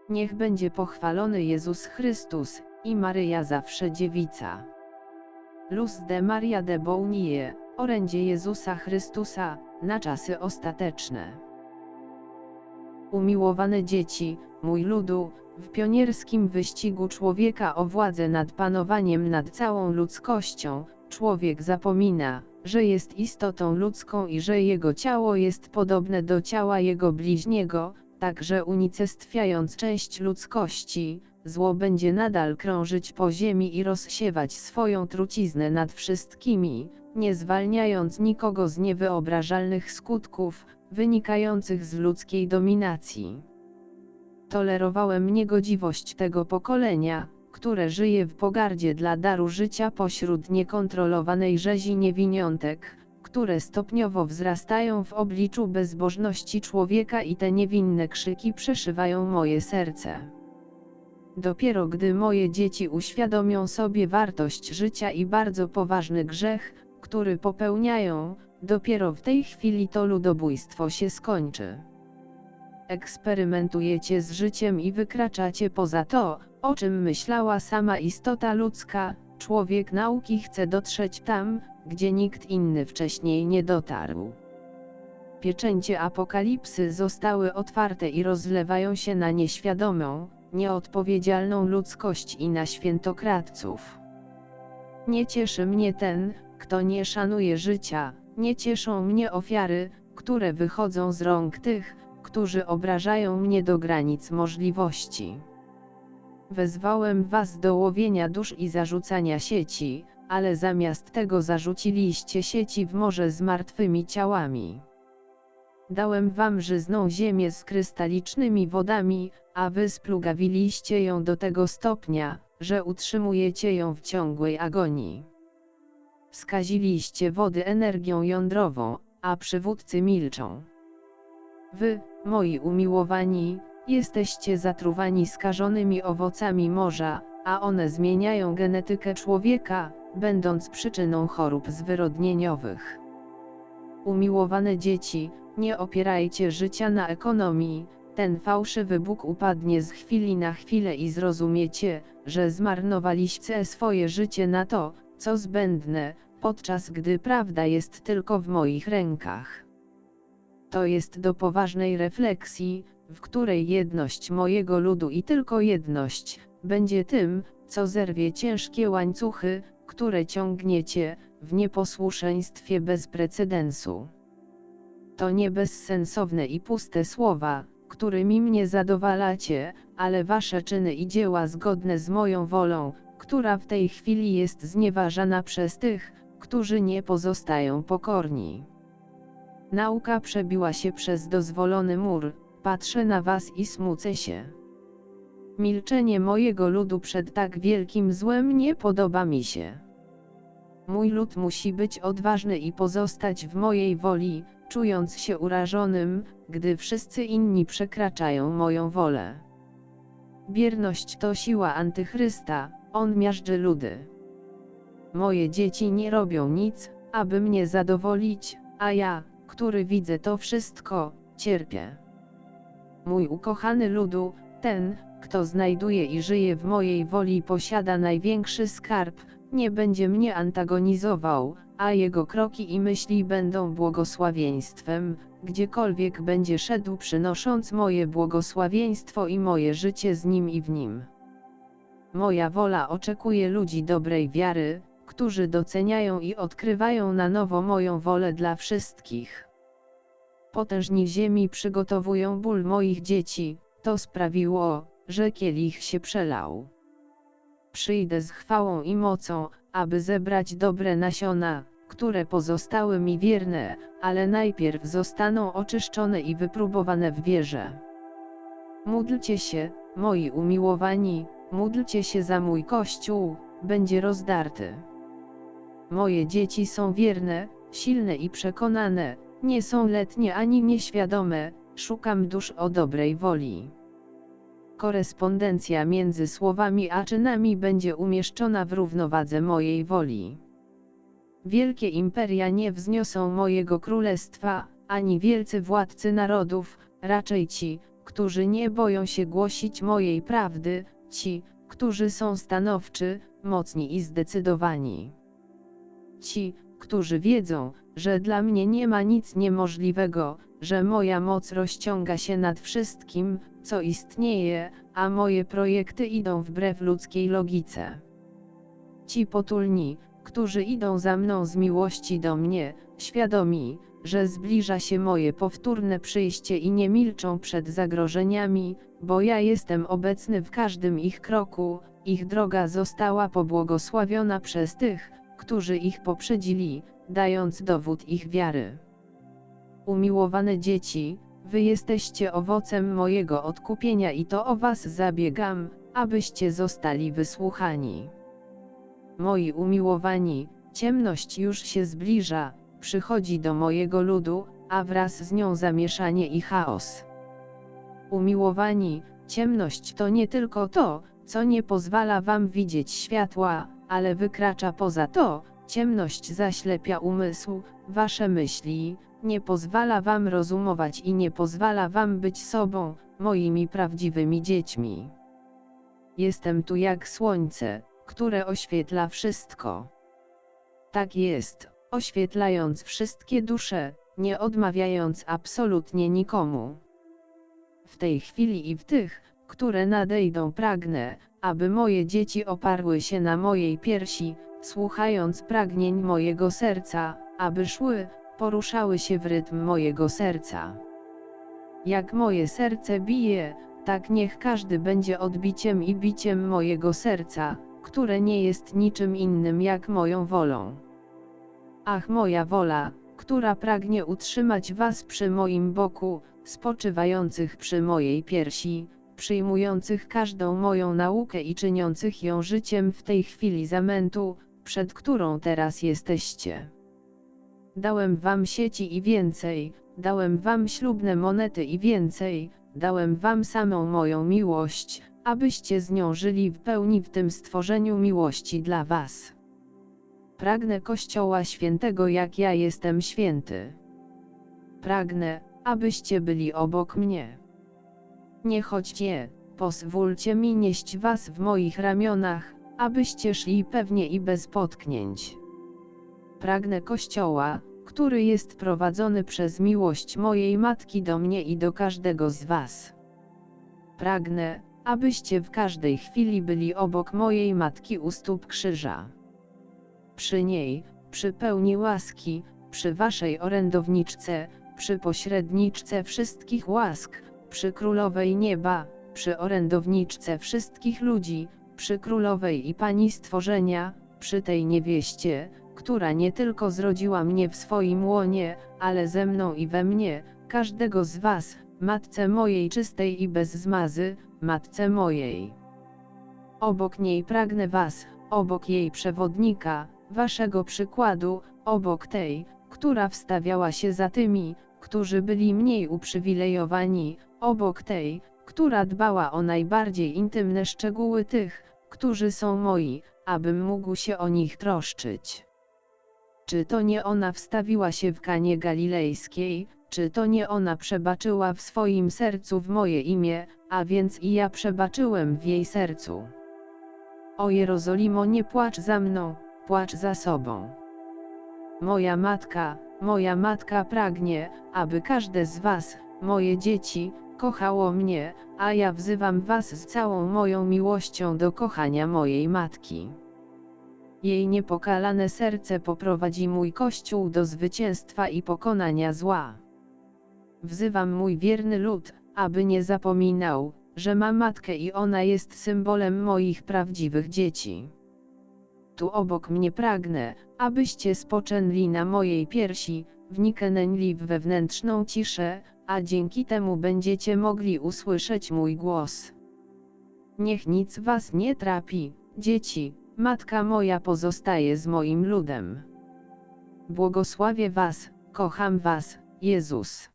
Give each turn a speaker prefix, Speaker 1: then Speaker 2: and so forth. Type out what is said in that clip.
Speaker 1: Niech będzie pochwalony Jezus Chrystus i Maryja zawsze dziewica. Luz de Maria de Bounie, orędzie Jezusa Chrystusa, na czasy ostateczne. Umiłowane dzieci, mój ludu, w pionierskim wyścigu człowieka o władzę nad panowaniem nad całą ludzkością, człowiek zapomina, że jest istotą ludzką i że jego ciało jest podobne do ciała jego bliźniego, także unicestwiając część ludzkości, zło będzie nadal krążyć po ziemi i rozsiewać swoją truciznę nad wszystkimi, nie zwalniając nikogo z niewyobrażalnych skutków, wynikających z ludzkiej dominacji. Tolerowałem niegodziwość tego pokolenia, które żyje w pogardzie dla daru życia pośród niekontrolowanej rzezi niewiniątek, które stopniowo wzrastają w obliczu bezbożności człowieka i te niewinne krzyki przeszywają moje serce. Dopiero gdy moje dzieci uświadomią sobie wartość życia i bardzo poważny grzech, który popełniają, dopiero w tej chwili to ludobójstwo się skończy. Eksperymentujecie z życiem i wykraczacie poza to, o czym myślała sama istota ludzka. Człowiek nauki chce dotrzeć tam, gdzie nikt inny wcześniej nie dotarł. Pieczęcie apokalipsy zostały otwarte i rozlewają się na nieświadomą, nieodpowiedzialną ludzkość i na świętokradców. Nie cieszy mnie ten, kto nie szanuje życia, nie cieszą mnie ofiary, które wychodzą z rąk tych, którzy obrażają mnie do granic możliwości. Wezwałem was do łowienia dusz i zarzucania sieci, ale zamiast tego zarzuciliście sieci w morze z martwymi ciałami. Dałem wam żyzną ziemię z krystalicznymi wodami, a wy splugawiliście ją do tego stopnia, że utrzymujecie ją w ciągłej agonii. Skaziliście wody energią jądrową, a przywódcy milczą. Wy, moi umiłowani, jesteście zatruwani skażonymi owocami morza, a one zmieniają genetykę człowieka, będąc przyczyną chorób zwyrodnieniowych. Umiłowane dzieci, nie opierajcie życia na ekonomii, ten fałszywy Bóg upadnie z chwili na chwilę i zrozumiecie, że zmarnowaliście swoje życie na to, co zbędne, podczas gdy prawda jest tylko w moich rękach. To jest do poważnej refleksji, w której jedność mojego ludu i tylko jedność, będzie tym, co zerwie ciężkie łańcuchy, które ciągniecie, w nieposłuszeństwie bez precedensu. To nie bezsensowne i puste słowa, którymi mnie zadowalacie, ale wasze czyny i dzieła zgodne z moją wolą, która w tej chwili jest znieważana przez tych, którzy nie pozostają pokorni. Nauka przebiła się przez dozwolony mur, patrzę na was i smucę się. Milczenie mojego ludu przed tak wielkim złem nie podoba mi się. Mój lud musi być odważny i pozostać w mojej woli, czując się urażonym, gdy wszyscy inni przekraczają moją wolę. Bierność to siła antychrysta, on miażdży ludy. Moje dzieci nie robią nic, aby mnie zadowolić, a ja, który widzę to wszystko, cierpię. Mój ukochany ludu, ten, kto znajduje i żyje w mojej woli, posiada największy skarb, nie będzie mnie antagonizował, a jego kroki i myśli będą błogosławieństwem, gdziekolwiek będzie szedł, przynosząc moje błogosławieństwo i moje życie z nim i w nim. Moja wola oczekuje ludzi dobrej wiary, którzy doceniają i odkrywają na nowo moją wolę dla wszystkich. Potężni ziemi przygotowują ból moich dzieci, to sprawiło, że kielich się przelał. Przyjdę z chwałą i mocą, aby zebrać dobre nasiona, które pozostały mi wierne, ale najpierw zostaną oczyszczone i wypróbowane w wierze. Módlcie się, moi umiłowani, módlcie się za mój Kościół, będzie rozdarty. Moje dzieci są wierne, silne i przekonane, nie są letnie ani nieświadome, szukam dusz o dobrej woli. Korespondencja między słowami a czynami będzie umieszczona w równowadze mojej woli. Wielkie imperia nie wzniosą mojego królestwa, ani wielcy władcy narodów, raczej ci, którzy nie boją się głosić mojej prawdy, ci, którzy są stanowczy, mocni i zdecydowani. Ci, którzy wiedzą, że dla mnie nie ma nic niemożliwego, że moja moc rozciąga się nad wszystkim, co istnieje, a moje projekty idą wbrew ludzkiej logice. Ci potulni, którzy idą za mną z miłości do mnie, świadomi, że zbliża się moje powtórne przyjście i nie milczą przed zagrożeniami, bo ja jestem obecny w każdym ich kroku, ich droga została pobłogosławiona przez tych, którzy ich poprzedzili, dając dowód ich wiary. Umiłowane dzieci, wy jesteście owocem mojego odkupienia i to o was zabiegam, abyście zostali wysłuchani. Moi umiłowani, ciemność już się zbliża, przychodzi do mojego ludu, a wraz z nią zamieszanie i chaos. Umiłowani, ciemność to nie tylko to, co nie pozwala wam widzieć światła, ale wykracza poza to, ciemność zaślepia umysł, wasze myśli, nie pozwala wam rozumować i nie pozwala wam być sobą, moimi prawdziwymi dziećmi. Jestem tu jak słońce, które oświetla wszystko. Tak jest, oświetlając wszystkie dusze, nie odmawiając absolutnie nikomu. W tej chwili i w tych, które nadejdą, pragnę, aby moje dzieci oparły się na mojej piersi, słuchając pragnień mojego serca, aby szły, poruszały się w rytm mojego serca. Jak moje serce bije, tak niech każdy będzie odbiciem i biciem mojego serca, które nie jest niczym innym jak moją wolą. Ach, moja wola, która pragnie utrzymać was przy moim boku, spoczywających przy mojej piersi, przyjmujących każdą moją naukę i czyniących ją życiem w tej chwili zamętu, przed którą teraz jesteście. Dałem wam sieci i więcej, dałem wam ślubne monety i więcej, dałem wam samą moją miłość, abyście z nią żyli w pełni w tym stworzeniu miłości dla was. Pragnę Kościoła Świętego jak ja jestem święty. Pragnę, abyście byli obok mnie. Nie chodźcie, pozwólcie mi nieść was w moich ramionach, abyście szli pewnie i bez potknięć. Pragnę Kościoła, który jest prowadzony przez miłość mojej Matki do mnie i do każdego z was. Pragnę, abyście w każdej chwili byli obok mojej Matki u stóp krzyża. Przy niej, przy pełni łaski, przy waszej orędowniczce, przy pośredniczce wszystkich łask, przy Królowej Nieba, przy orędowniczce wszystkich ludzi, przy Królowej i Pani Stworzenia, przy tej niewieście, która nie tylko zrodziła mnie w swoim łonie, ale ze mną i we mnie, każdego z was, Matce mojej czystej i bez zmazy, Matce mojej. Obok niej pragnę was, obok jej przewodnika, waszego przykładu, obok tej, która wstawiała się za tymi, którzy byli mniej uprzywilejowani, obok tej, która dbała o najbardziej intymne szczegóły tych, którzy są moi, abym mógł się o nich troszczyć. Czy to nie ona wstawiła się w Kanie Galilejskiej, czy to nie ona przebaczyła w swoim sercu w moje imię, a więc i ja przebaczyłem w jej sercu. O Jerozolimo, nie płacz za mną, płacz za sobą. Moja matka pragnie, aby każde z was, moje dzieci, kochało mnie, a ja wzywam was z całą moją miłością do kochania mojej matki. Jej niepokalane serce poprowadzi mój Kościół do zwycięstwa i pokonania zła. Wzywam mój wierny lud, aby nie zapominał, że ma matkę i ona jest symbolem moich prawdziwych dzieci. Tu obok mnie pragnę, abyście spoczęli na mojej piersi, wniknęli w wewnętrzną ciszę, a dzięki temu będziecie mogli usłyszeć mój głos. Niech nic was nie trapi, dzieci, matka moja pozostaje z moim ludem. Błogosławię was, kocham was, Jezus.